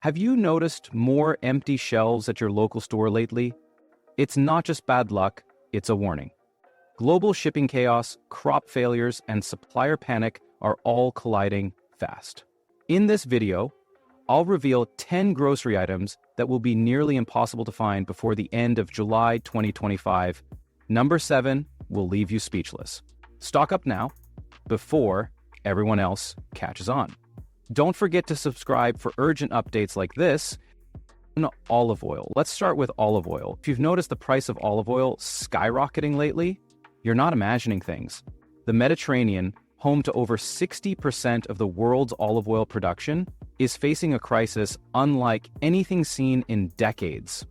Have you noticed more empty shelves at your local store lately? It's not just bad luck, it's a warning. Global shipping chaos, crop failures, and supplier panic are all colliding fast. In this video, I'll reveal 10 grocery items that will be nearly impossible to find before the end of July 2025. Number 7 will leave you speechless. Stock up now, before everyone else catches on. Don't forget to subscribe for urgent updates like this. Olive oil. Let's start with olive oil. If you've noticed the price of olive oil skyrocketing lately, you're not imagining things. The Mediterranean, home to over 60% of the world's olive oil production, is facing a crisis unlike anything seen in decades.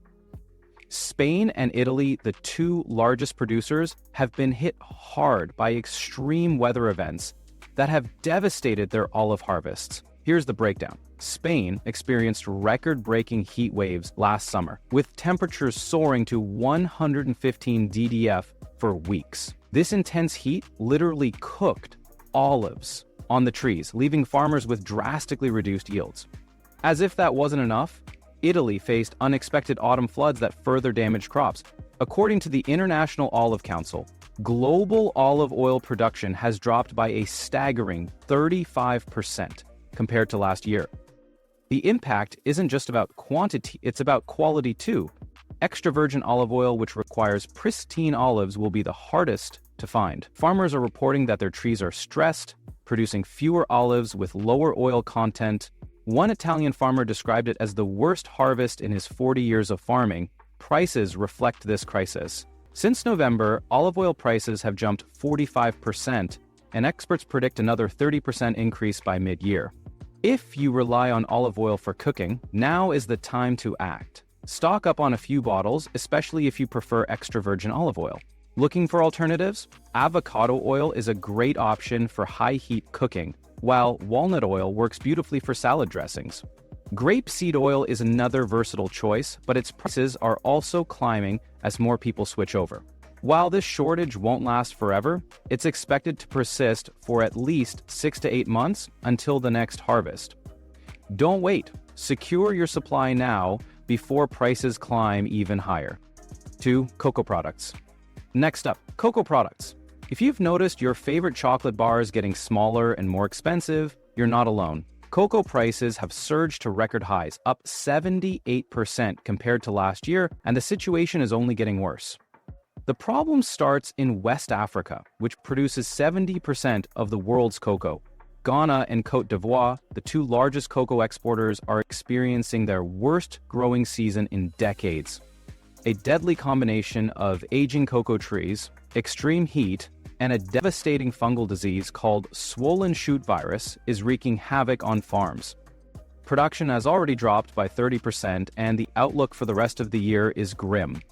Spain and Italy, the two largest producers, have been hit hard by extreme weather events that have devastated their olive harvests. Here's the breakdown. Spain experienced record-breaking heat waves last summer, with temperatures soaring to 115 DDF for weeks. This intense heat literally cooked olives on the trees, leaving farmers with drastically reduced yields. As if that wasn't enough, Italy faced unexpected autumn floods that further damaged crops. According to the International Olive Council, global olive oil production has dropped by a staggering 35% compared to last year. The impact isn't just about quantity, it's about quality too. Extra virgin olive oil, which requires pristine olives, will be the hardest to find. Farmers are reporting that their trees are stressed, producing fewer olives with lower oil content. One Italian farmer described it as the worst harvest in his 40 years of farming. Prices reflect this crisis. Since November, olive oil prices have jumped 45%, and experts predict another 30% increase by mid-year. If you rely on olive oil for cooking, now is the time to act. Stock up on a few bottles, especially if you prefer extra virgin olive oil. Looking for alternatives? Avocado oil is a great option for high-heat cooking, while walnut oil works beautifully for salad dressings. Grapeseed oil is another versatile choice, but its prices are also climbing as more people switch over. While this shortage won't last forever, it's expected to persist for at least 6 to 8 months until the next harvest. Don't wait. Secure your supply now before prices climb even higher. 2. Cocoa products. Next up, cocoa products. If you've noticed your favorite chocolate bars getting smaller and more expensive, you're not alone. Cocoa prices have surged to record highs, up 78% compared to last year, and the situation is only getting worse. The problem starts in West Africa, which produces 70% of the world's cocoa. Ghana and Côte d'Ivoire, the two largest cocoa exporters, are experiencing their worst growing season in decades. A deadly combination of aging cocoa trees, extreme heat, and a devastating fungal disease called swollen shoot virus is wreaking havoc on farms. Production has already dropped by 30%, and the outlook for the rest of the year is grim.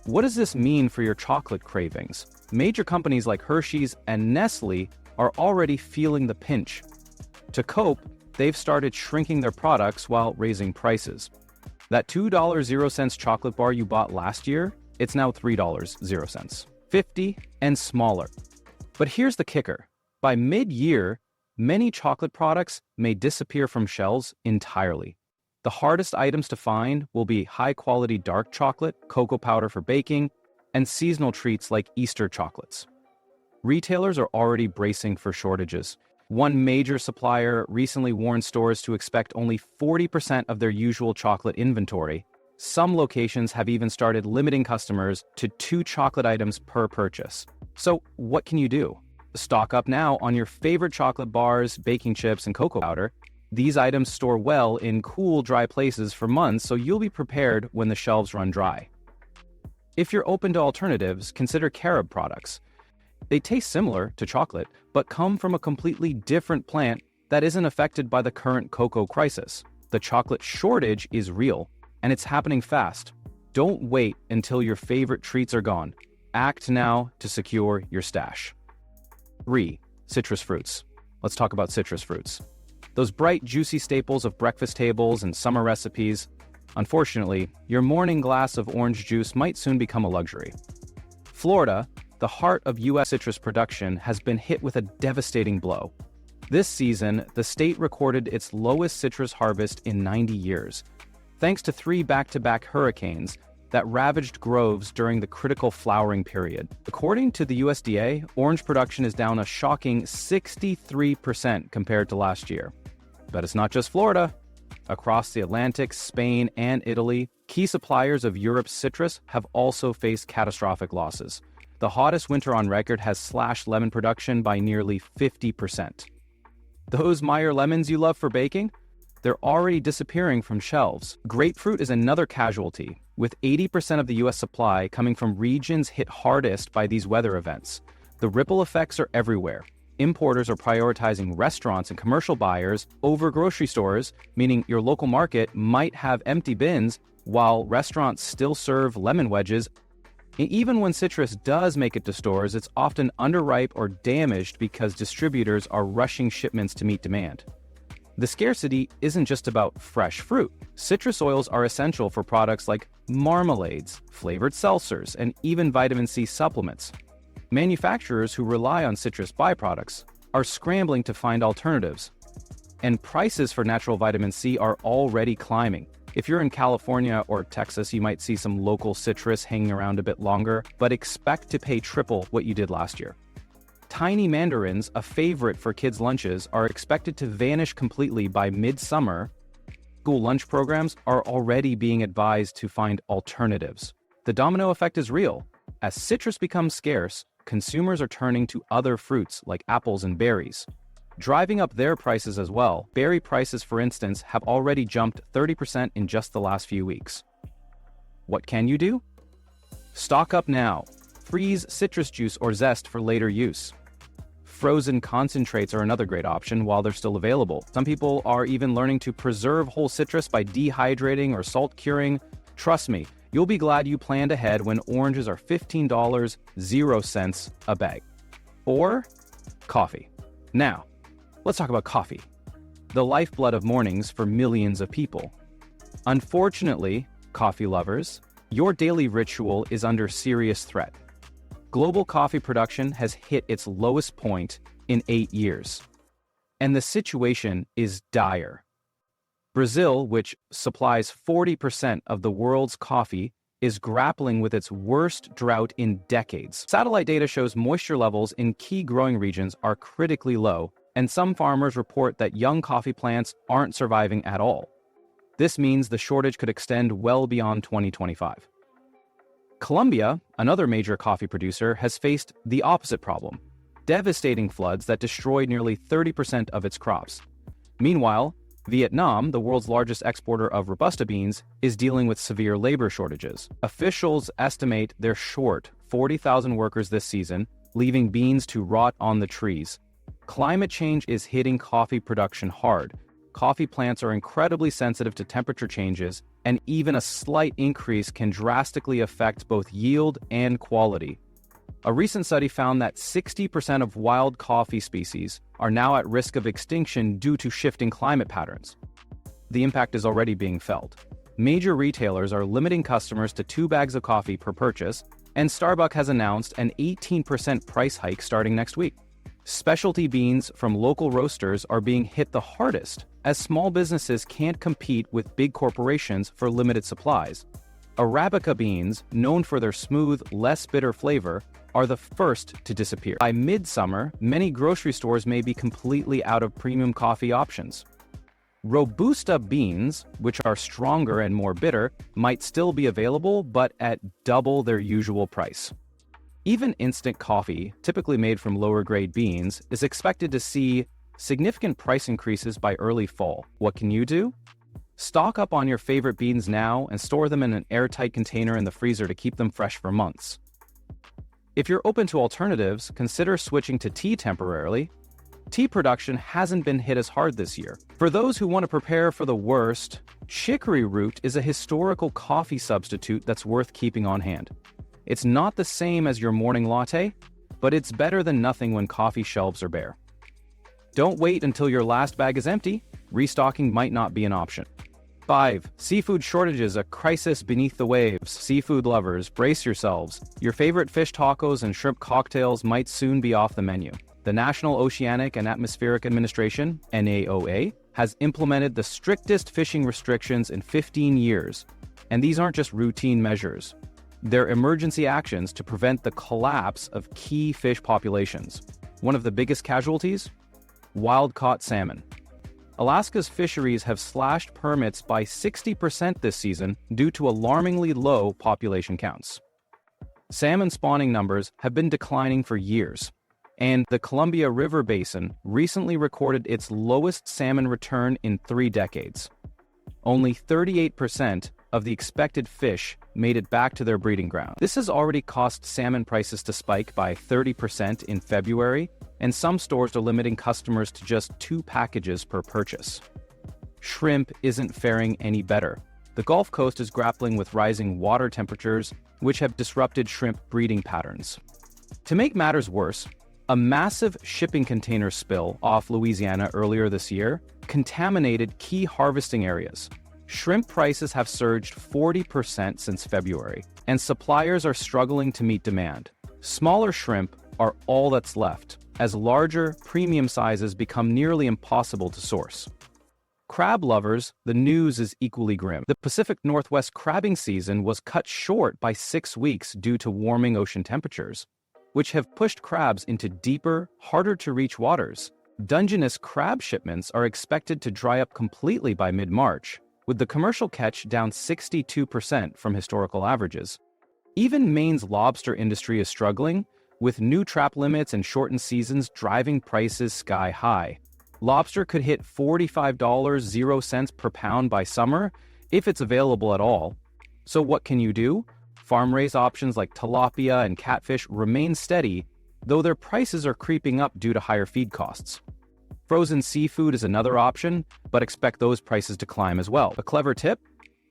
What does this mean for your chocolate cravings? Major companies like Hershey's and Nestle are already feeling the pinch. To cope, they've started shrinking their products while raising prices. That $2.00 chocolate bar you bought last year, it's now $3.00. 50 and smaller. But here's the kicker. By mid-year, many chocolate products may disappear from shelves entirely. The hardest items to find will be high-quality dark chocolate, cocoa powder for baking, and seasonal treats like Easter chocolates. Retailers are already bracing for shortages. One major supplier recently warned stores to expect only 40% of their usual chocolate inventory. Some locations have even started limiting customers to 2 chocolate items per purchase. So what can you do? Stock up now on your favorite chocolate bars, baking chips, and cocoa powder. These items store well in cool, dry places for months, so you'll be prepared when the shelves run dry. If you're open to alternatives, consider carob products. They taste similar to chocolate, but come from a completely different plant that isn't affected by the current cocoa crisis. The chocolate shortage is real, and it's happening fast. Don't wait until your favorite treats are gone. Act now to secure your stash. 3. Citrus fruits. Let's talk about citrus fruits. Those bright, juicy staples of breakfast tables and summer recipes. Unfortunately, your morning glass of orange juice might soon become a luxury. Florida, the heart of U.S. citrus production, has been hit with a devastating blow. This season, the state recorded its lowest citrus harvest in 90 years, thanks to 3 back-to-back hurricanes that ravaged groves during the critical flowering period. According to the USDA, orange production is down a shocking 63% compared to last year. But it's not just Florida. Across the Atlantic, Spain, and Italy, key suppliers of Europe's citrus have also faced catastrophic losses. The hottest winter on record has slashed lemon production by nearly 50%. Those Meyer lemons you love for baking? They're already disappearing from shelves. Grapefruit is another casualty, with 80% of the US supply coming from regions hit hardest by these weather events. The ripple effects are everywhere. Importers are prioritizing restaurants and commercial buyers over grocery stores, meaning your local market might have empty bins while restaurants still serve lemon wedges. Even when citrus does make it to stores, it's often underripe or damaged because distributors are rushing shipments to meet demand. The scarcity isn't just about fresh fruit. Citrus oils are essential for products like marmalades, flavored seltzers, and even vitamin C supplements. Manufacturers who rely on citrus byproducts are scrambling to find alternatives. And prices for natural vitamin C are already climbing. If you're in California or Texas, you might see some local citrus hanging around a bit longer, but expect to pay triple what you did last year. Tiny mandarins, a favorite for kids' lunches, are expected to vanish completely by midsummer. School lunch programs are already being advised to find alternatives. The domino effect is real. As citrus becomes scarce, consumers are turning to other fruits like apples and berries, driving up their prices as well. Berry prices, for instance, have already jumped 30% in just the last few weeks. What can you do? Stock up now. Freeze citrus juice or zest for later use. Frozen concentrates are another great option while they're still available. Some people are even learning to preserve whole citrus by dehydrating or salt curing. Trust me, you'll be glad you planned ahead when oranges are $15.00 a bag. Or coffee. Now, let's talk about coffee, the lifeblood of mornings for millions of people. Unfortunately, coffee lovers, your daily ritual is under serious threat. Global coffee production has hit its lowest point in 8 years. And the situation is dire. Brazil, which supplies 40% of the world's coffee, is grappling with its worst drought in decades. Satellite data shows moisture levels in key growing regions are critically low, and some farmers report that young coffee plants aren't surviving at all. This means the shortage could extend well beyond 2025. Colombia, another major coffee producer, has faced the opposite problem: devastating floods that destroyed nearly 30% of its crops. Meanwhile, Vietnam, the world's largest exporter of Robusta beans, is dealing with severe labor shortages. Officials estimate they're short 40,000 workers this season, leaving beans to rot on the trees. Climate change is hitting coffee production hard. Coffee plants are incredibly sensitive to temperature changes, and even a slight increase can drastically affect both yield and quality. A recent study found that 60% of wild coffee species are now at risk of extinction due to shifting climate patterns. The impact is already being felt. Major retailers are limiting customers to 2 bags of coffee per purchase, and Starbucks has announced an 18% price hike starting next week. Specialty beans from local roasters are being hit the hardest, as small businesses can't compete with big corporations for limited supplies. Arabica beans, known for their smooth, less bitter flavor, are the first to disappear. By midsummer, many grocery stores may be completely out of premium coffee options. Robusta beans, which are stronger and more bitter, might still be available, but at double their usual price. Even instant coffee, typically made from lower-grade beans, is expected to see significant price increases by early fall. What can you do? Stock up on your favorite beans now and store them in an airtight container in the freezer to keep them fresh for months. If you're open to alternatives, consider switching to tea temporarily. Tea production hasn't been hit as hard this year. For those who want to prepare for the worst, chicory root is a historical coffee substitute that's worth keeping on hand. It's not the same as your morning latte, but it's better than nothing when coffee shelves are bare. Don't wait until your last bag is empty. Restocking might not be an option. 5. Seafood shortages, a crisis beneath the waves. Seafood lovers, brace yourselves. Your favorite fish tacos and shrimp cocktails might soon be off the menu. The National Oceanic and Atmospheric Administration, NAOA, has implemented the strictest fishing restrictions in 15 years. And these aren't just routine measures. They're emergency actions to prevent the collapse of key fish populations. One of the biggest casualties? Wild-caught salmon. Alaska's fisheries have slashed permits by 60% this season due to alarmingly low population counts. Salmon spawning numbers have been declining for years, and the Columbia River Basin recently recorded its lowest salmon return in 3 decades. Only 38% of the expected fish made it back to their breeding ground. This has already caused salmon prices to spike by 30% in February, and some stores are limiting customers to just 2 packages per purchase. Shrimp isn't faring any better. The Gulf Coast is grappling with rising water temperatures, which have disrupted shrimp breeding patterns. To make matters worse, a massive shipping container spill off Louisiana earlier this year contaminated key harvesting areas. Shrimp prices have surged 40% since February, and suppliers are struggling to meet demand. Smaller shrimp are all that's left, as larger, premium sizes become nearly impossible to source. Crab lovers, the news is equally grim. The Pacific Northwest crabbing season was cut short by 6 weeks due to warming ocean temperatures, which have pushed crabs into deeper, harder-to-reach waters. Dungeness crab shipments are expected to dry up completely by mid-March, with the commercial catch down 62% from historical averages. Even Maine's lobster industry is struggling, with new trap limits and shortened seasons driving prices sky high. Lobster could hit $45.00 per pound by summer, if it's available at all. So what can you do? Farm-raised options like tilapia and catfish remain steady, though their prices are creeping up due to higher feed costs. Frozen seafood is another option, but expect those prices to climb as well. A clever tip?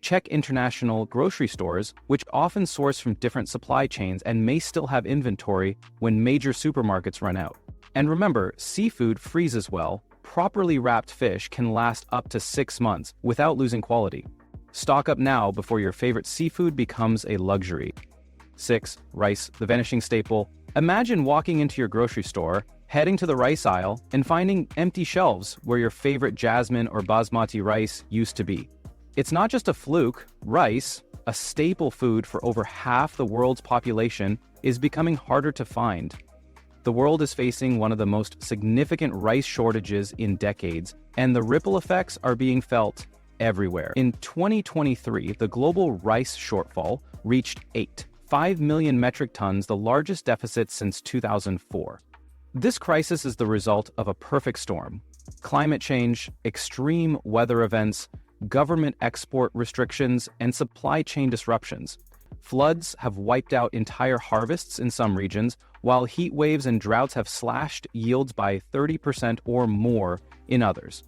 Check international grocery stores, which often source from different supply chains and may still have inventory when major supermarkets run out. And remember, seafood freezes well. Properly wrapped fish can last up to 6 months without losing quality. Stock up now before your favorite seafood becomes a luxury. 6. Rice, the vanishing staple. Imagine walking into your grocery store, heading to the rice aisle, and finding empty shelves where your favorite jasmine or basmati rice used to be. It's not just a fluke. Rice, a staple food for over half the world's population, is becoming harder to find. The world is facing one of the most significant rice shortages in decades, and the ripple effects are being felt everywhere. In 2023, the global rice shortfall reached 5 million metric tons, the largest deficit since 2004. This crisis is the result of a perfect storm: climate change, extreme weather events, government export restrictions, and supply chain disruptions. Floods have wiped out entire harvests in some regions, while heat waves and droughts have slashed yields by 30% or more in others.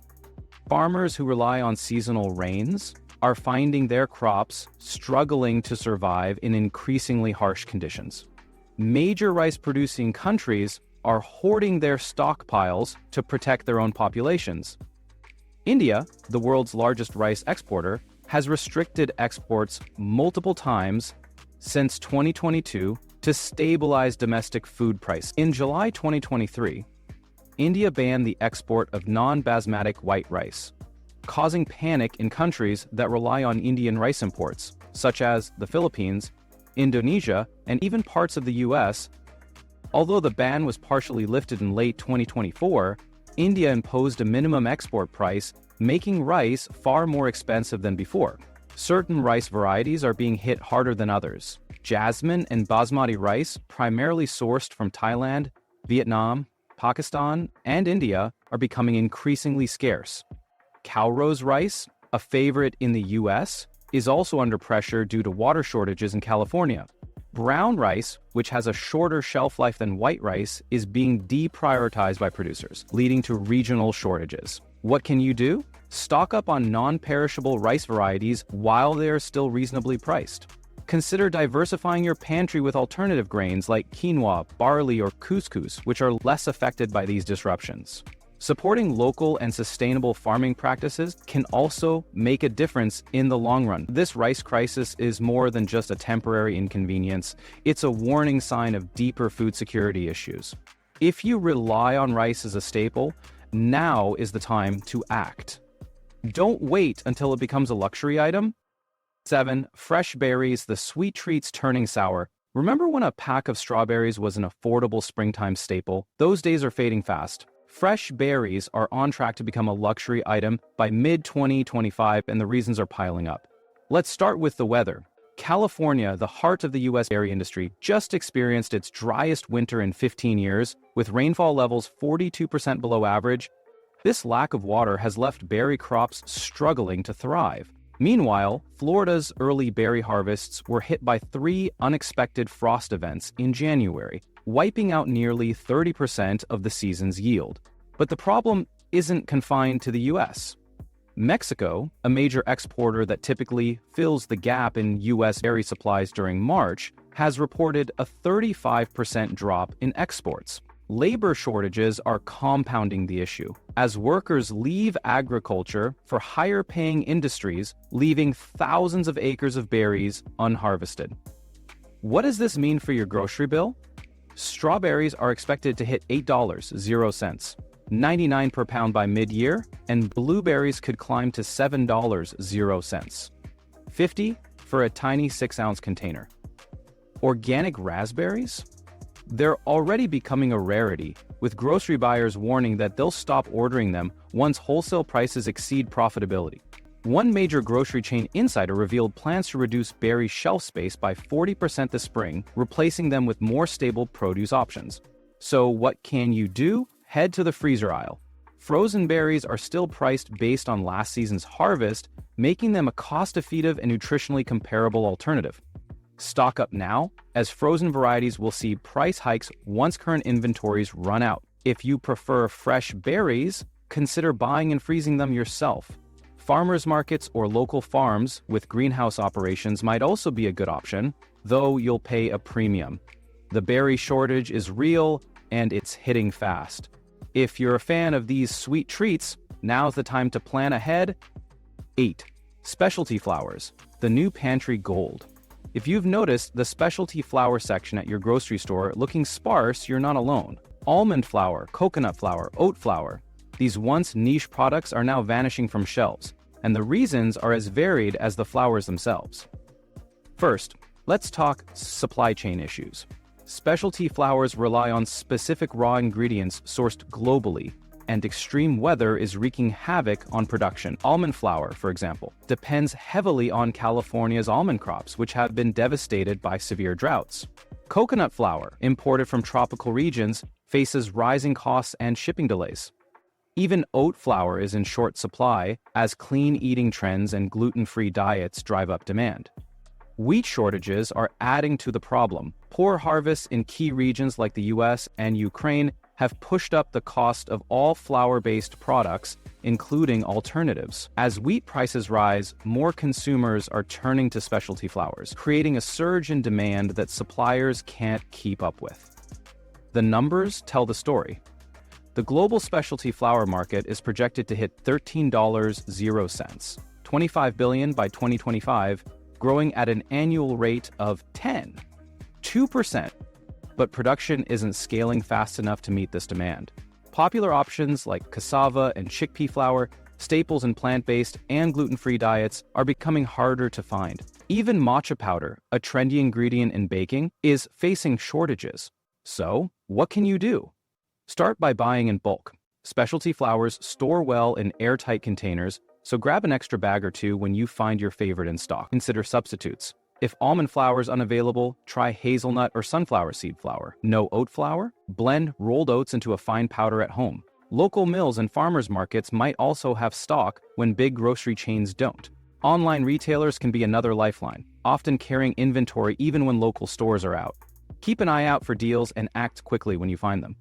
Farmers who rely on seasonal rains are finding their crops struggling to survive in increasingly harsh conditions. Major rice-producing countries are hoarding their stockpiles to protect their own populations. India, the world's largest rice exporter, has restricted exports multiple times since 2022 to stabilize domestic food prices. In July 2023, India banned the export of non-basmati white rice, causing panic in countries that rely on Indian rice imports, such as the Philippines, Indonesia, and even parts of the US. Although the ban was partially lifted in late 2024, India imposed a minimum export price, making rice far more expensive than before. Certain rice varieties are being hit harder than others. Jasmine and basmati rice, primarily sourced from Thailand, Vietnam, Pakistan, and India, are becoming increasingly scarce. Cowrose rice, a favorite in the US, is also under pressure due to water shortages in California. Brown rice, which has a shorter shelf life than white rice, is being deprioritized by producers, leading to regional shortages. What can you do? Stock up on non-perishable rice varieties while they are still reasonably priced. Consider diversifying your pantry with alternative grains like quinoa, barley, or couscous, which are less affected by these disruptions. Supporting local and sustainable farming practices can also make a difference in the long run. This rice crisis is more than just a temporary inconvenience. It's a warning sign of deeper food security issues. If you rely on rice as a staple, now is the time to act. Don't wait until it becomes a luxury item. 7. Fresh berries, the sweet treats turning sour. Remember when a pack of strawberries was an affordable springtime staple? Those days are fading fast. Fresh berries are on track to become a luxury item by mid-2025, and the reasons are piling up. Let's start with the weather. California, the heart of the U.S. berry industry, just experienced its driest winter in 15 years, with rainfall levels 42% below average. This lack of water has left berry crops struggling to thrive. Meanwhile, Florida's early berry harvests were hit by 3 unexpected frost events in January, wiping out nearly 30% of the season's yield. But the problem isn't confined to the U.S. Mexico, a major exporter that typically fills the gap in U.S. berry supplies during March, has reported a 35% drop in exports. Labor shortages are compounding the issue, as workers leave agriculture for higher-paying industries, leaving thousands of acres of berries unharvested. What does this mean for your grocery bill? Strawberries are expected to hit $8.00, 99 per pound by mid-year, and blueberries could climb to $7.00, 50 for a tiny 6-ounce container. Organic raspberries? They're already becoming a rarity, with grocery buyers warning that they'll stop ordering them once wholesale prices exceed profitability. One major grocery chain insider revealed plans to reduce berry shelf space by 40% this spring, replacing them with more stable produce options. So what can you do? Head to the freezer aisle. Frozen berries are still priced based on last season's harvest, making them a cost-effective and nutritionally comparable alternative. Stock up now, as frozen varieties will see price hikes once current inventories run out. If you prefer fresh berries, consider buying and freezing them yourself. Farmers markets or local farms with greenhouse operations might also be a good option, though you'll pay a premium. The berry shortage is real, and it's hitting fast. If you're a fan of these sweet treats, now's the time to plan ahead. 8. Specialty flowers, the new pantry gold. If you've noticed the specialty flower section at your grocery store looking sparse, you're not alone. Almond flour, coconut flour, oat flour. These once niche products are now vanishing from shelves, and the reasons are as varied as the flowers themselves. First, let's talk supply chain issues. Specialty flowers rely on specific raw ingredients sourced globally, and extreme weather is wreaking havoc on production. Almond flour, for example, depends heavily on California's almond crops, which have been devastated by severe droughts. Coconut flour, imported from tropical regions, faces rising costs and shipping delays. Even oat flour is in short supply, as clean eating trends and gluten-free diets drive up demand. Wheat shortages are adding to the problem. Poor harvests in key regions like the US and Ukraine have pushed up the cost of all flour-based products, including alternatives. As wheat prices rise, more consumers are turning to specialty flours, creating a surge in demand that suppliers can't keep up with. The numbers tell the story. The global specialty flour market is projected to hit $13.00, $25 billion by 2025, growing at an annual rate of 2%. But production isn't scaling fast enough to meet this demand. Popular options like cassava and chickpea flour, staples in plant-based and gluten-free diets, are becoming harder to find. Even matcha powder, a trendy ingredient in baking, is facing shortages. So, what can you do? Start by buying in bulk. Specialty flours store well in airtight containers, so grab an extra bag or two when you find your favorite in stock. Consider substitutes. If almond flour is unavailable, try hazelnut or sunflower seed flour. No oat flour? Blend rolled oats into a fine powder at home. Local mills and farmers markets might also have stock when big grocery chains don't. Online retailers can be another lifeline, often carrying inventory even when local stores are out. Keep an eye out for deals and act quickly when you find them.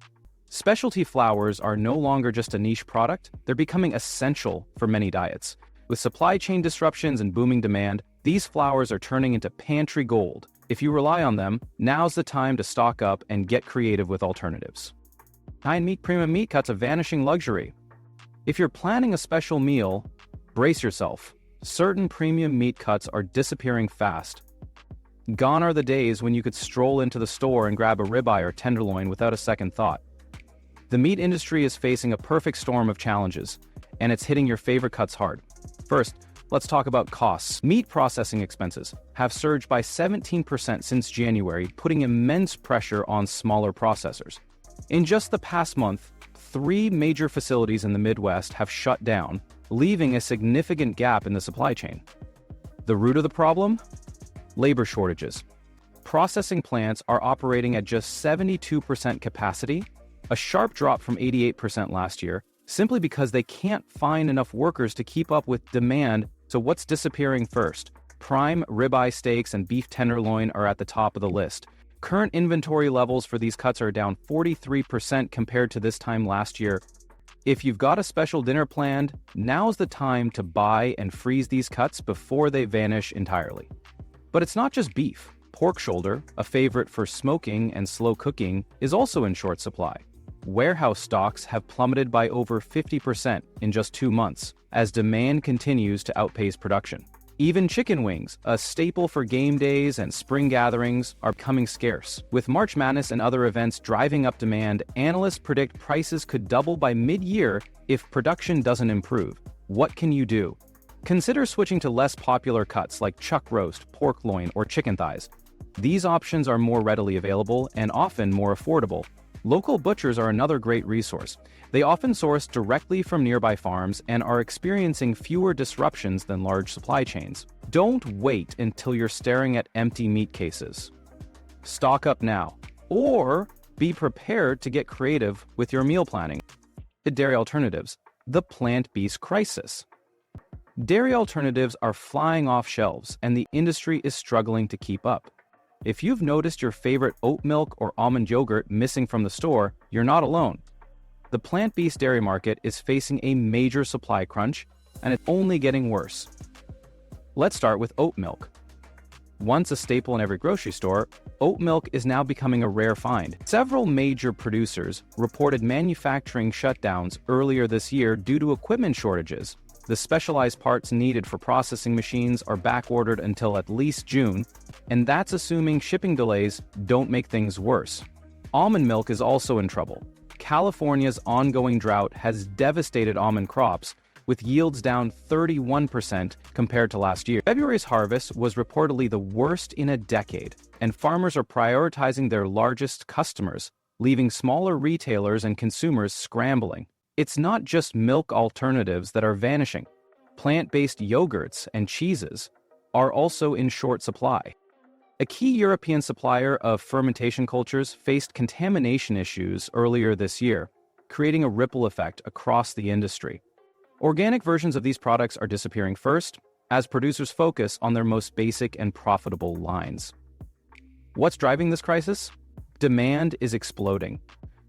Specialty flours are no longer just a niche product, they're becoming essential for many diets. With supply chain disruptions and booming demand, these flours are turning into pantry gold. If you rely on them, now's the time to stock up and get creative with alternatives. High-end meat premium meat cuts a vanishing luxury. If you're planning a special meal, brace yourself. Certain premium meat cuts are disappearing fast. Gone are the days when you could stroll into the store and grab a ribeye or tenderloin without a second thought. The meat industry is facing a perfect storm of challenges, and it's hitting your favorite cuts hard. First, let's talk about costs. Meat processing expenses have surged by 17% since January, putting immense pressure on smaller processors. In just the past month, 3 major facilities in the Midwest have shut down, leaving a significant gap in the supply chain. The root of the problem? Labor shortages. Processing plants are operating at just 72% capacity, a sharp drop from 88% last year, simply because they can't find enough workers to keep up with demand. So what's disappearing first? Prime ribeye steaks and beef tenderloin are at the top of the list. Current inventory levels for these cuts are down 43% compared to this time last year. If you've got a special dinner planned, now's the time to buy and freeze these cuts before they vanish entirely. But it's not just beef. Pork shoulder, a favorite for smoking and slow cooking, is also in short supply. Warehouse stocks have plummeted by over 50% in just 2 months, as demand continues to outpace production. Even chicken wings, a staple for game days and spring gatherings, are becoming scarce. With March Madness and other events driving up demand, analysts predict prices could double by mid-year if production doesn't improve. What can you do? Consider switching to less popular cuts like chuck roast, pork loin, or chicken thighs. These options are more readily available and often more affordable. Local butchers are another great resource. They often source directly from nearby farms and are experiencing fewer disruptions than large supply chains. Don't wait until you're staring at empty meat cases. Stock up now, or be prepared to get creative with your meal planning. Dairy alternatives, the plant-based crisis. Dairy alternatives are flying off shelves, and the industry is struggling to keep up. If you've noticed your favorite oat milk or almond yogurt missing from the store, you're not alone. The plant-based dairy market is facing a major supply crunch, and it's only getting worse. Let's start with oat milk. Once a staple in every grocery store, oat milk is now becoming a rare find. Several major producers reported manufacturing shutdowns earlier this year due to equipment shortages. The specialized parts needed for processing machines are backordered until at least June, and that's assuming shipping delays don't make things worse. Almond milk is also in trouble. California's ongoing drought has devastated almond crops, with yields down 31% compared to last year. February's harvest was reportedly the worst in a decade, and farmers are prioritizing their largest customers, leaving smaller retailers and consumers scrambling. It's not just milk alternatives that are vanishing. Plant-based yogurts and cheeses are also in short supply. A key European supplier of fermentation cultures faced contamination issues earlier this year, creating a ripple effect across the industry. Organic versions of these products are disappearing first, as producers focus on their most basic and profitable lines. What's driving this crisis? Demand is exploding.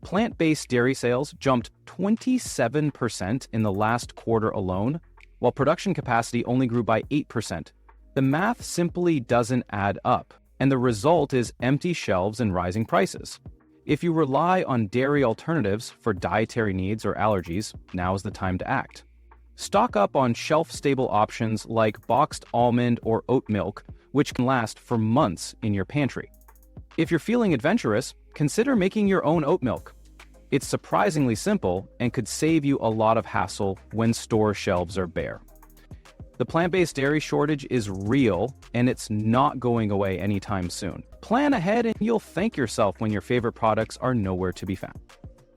Plant-based dairy sales jumped 27% in the last quarter alone, while production capacity only grew by 8%. The math simply doesn't add up, and the result is empty shelves and rising prices. If you rely on dairy alternatives for dietary needs or allergies, now is the time to act. Stock up on shelf-stable options like boxed almond or oat milk, which can last for months in your pantry. If you're feeling adventurous, consider making your own oat milk. It's surprisingly simple and could save you a lot of hassle when store shelves are bare. The plant-based dairy shortage is real, and it's not going away anytime soon. Plan ahead and you'll thank yourself when your favorite products are nowhere to be found.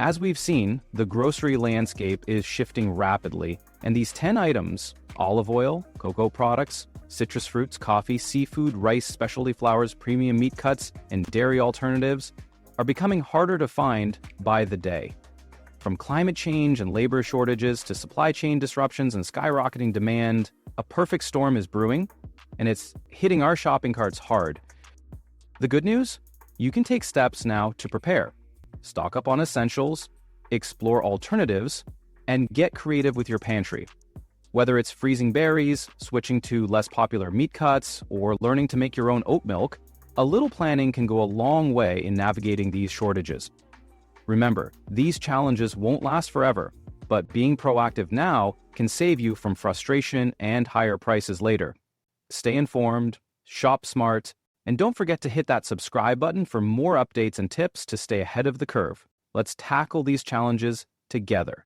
As we've seen, the grocery landscape is shifting rapidly, and these 10 items, olive oil, cocoa products, citrus fruits, coffee, seafood, rice, specialty flours, premium meat cuts, and dairy alternatives, are becoming harder to find by the day. From climate change and labor shortages to supply chain disruptions and skyrocketing demand, a perfect storm is brewing, and it's hitting our shopping carts hard. The good news? You can take steps now to prepare. Stock up on essentials, explore alternatives, and get creative with your pantry. Whether it's freezing berries, switching to less popular meat cuts, or learning to make your own oat milk, a little planning can go a long way in navigating these shortages. Remember, these challenges won't last forever, but being proactive now can save you from frustration and higher prices later. Stay informed, shop smart, and don't forget to hit that subscribe button for more updates and tips to stay ahead of the curve. Let's tackle these challenges together.